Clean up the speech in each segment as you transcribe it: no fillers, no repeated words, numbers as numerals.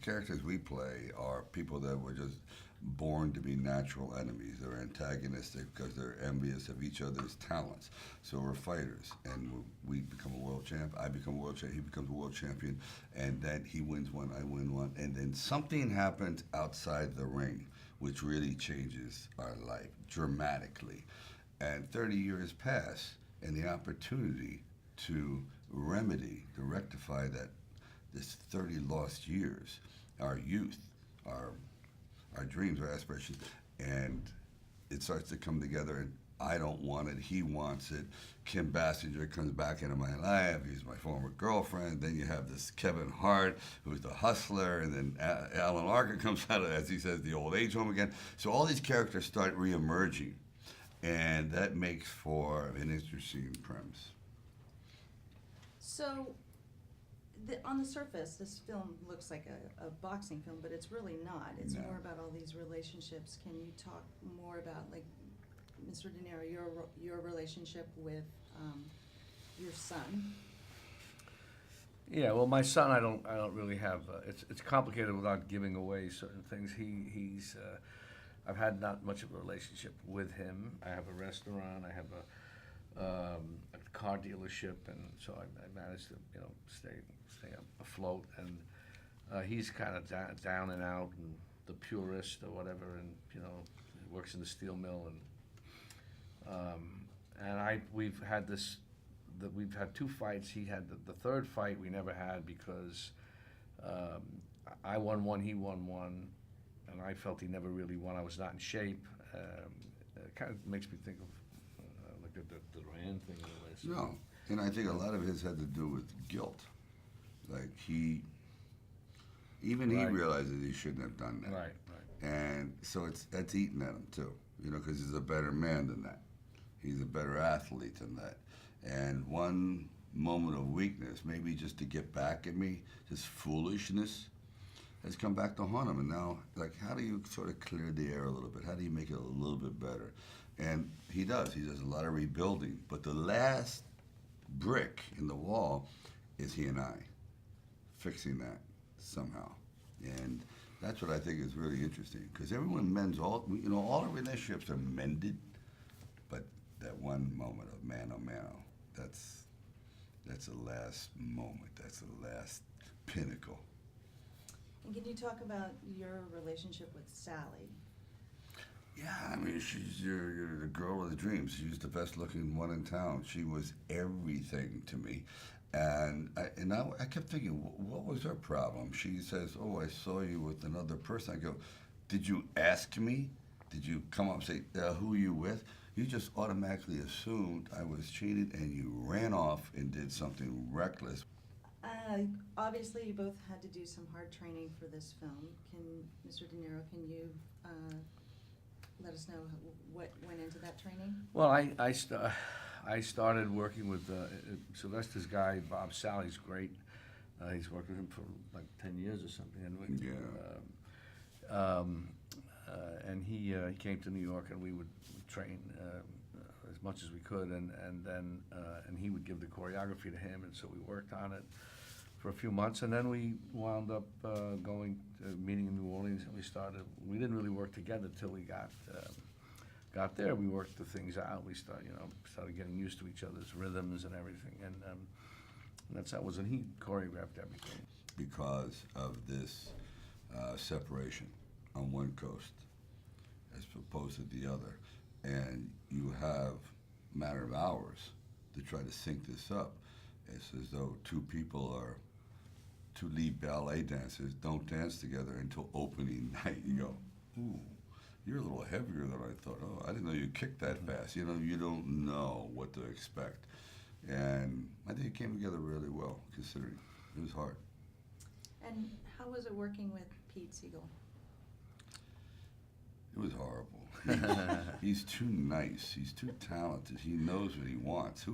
characters we play are people that were just born to be natural enemies. They're antagonistic because they're envious of each other's talents. So we're fighters, and we become a world champ. I become a world champ. He becomes a world champion, and then he wins one. I win one, and then something happens outside the ring, which really changes our life dramatically. And 30 years pass, and the opportunity to remedy, to rectify that this 30 lost years, our youth, our our dreams, our aspirations, and it starts to come together. And I don't want it. He wants it. Kim Basinger comes back into my life. He's my former girlfriend. Then you have this Kevin Hart, who's the hustler, and then Alan Arkin comes out of, as he says, the old age home again. So all these characters start reemerging, and that makes for an interesting premise. So, on the surface, this film looks like a boxing film, but it's really not. It's No. more about all these relationships. Can you talk more about, like, Mr. De Niro, your relationship with your son? Yeah, well, my son, I don't really have. It's complicated without giving away certain things. He's. I've had not much of a relationship with him. I have a restaurant. I have a car dealership, and so I managed to stay afloat. And he's kind of down and out, and the purist or whatever, and works in the steel mill, and we've had this. We've had two fights. He had the third fight we never had because I won one, he won one, and I felt he never really won. I was not in shape. It kind of makes me think of like the Duran thing in a way. So. No, and I think a lot of his had to do with guilt. Like he Right. realizes he shouldn't have done that. Right. And so that's eating at him too, because he's a better man than that. He's a better athlete than that. And one moment of weakness, maybe just to get back at me, just foolishness, has come back to haunt him. And now, like, how do you sort of clear the air a little bit? How do you make it a little bit better? And he does. He does a lot of rebuilding. But the last brick in the wall is he and I fixing that somehow. And that's what I think is really interesting, because everyone mends all our relationships are mended, but that one moment of mano a mano, that's the last moment. That's the last pinnacle. And can you talk about your relationship with Sally? Yeah, I mean, she's you're the girl of the dreams. She's the best looking one in town. She was everything to me. And I kept thinking, what was her problem? She says, "Oh, I saw you with another person." I go, "Did you ask me? Did you come up and say, who are you with? You just automatically assumed I was cheated, and you ran off and did something reckless." Obviously, you both had to do some hard training for this film. Mr. De Niro, can you let us know what went into that training? Well, I started working with Sylvester's guy, Bob Sally's great. He's worked with him for like 10 years or something. And and he came to New York, and we would train as much as we could, and then he would give the choreography to him, and so we worked on it for a few months, and then we wound up meeting in New Orleans, and we didn't really work together till we got there. We worked the things out. We started getting used to each other's rhythms and everything, and that's how it was. And he choreographed everything. Because of this separation on one coast as opposed to the other. And you have a matter of hours to try to sync this up. It's as though two lead ballet dancers don't dance together until opening night. You go, ooh, you're a little heavier than I thought. Oh, I didn't know you kicked that fast. You don't know what to expect. And I think it came together really well, considering it was hard. And how was it working with Pete Siegel? It was horrible. He's too nice. He's too talented. He knows what he wants.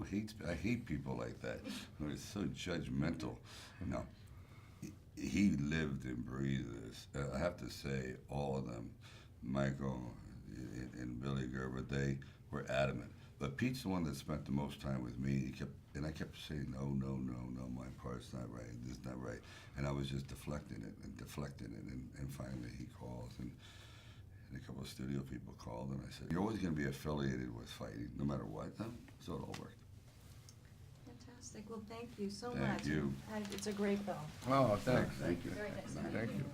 I hate people like that. Who are so judgmental. No, he lived and breathed this. I have to say, all of them, Michael and Billy Gerber, they were adamant. But Pete's the one that spent the most time with me. I kept saying, no, my part's not right, this is not right. And I was just deflecting it, and finally he calls, and a couple of studio people called, and I said, you're always going to be affiliated with fighting, no matter what. So it all worked. Fantastic. Well, thank you so Thank much. you. It's a great film. Oh, thanks. Thank you. Very nice. Thank you.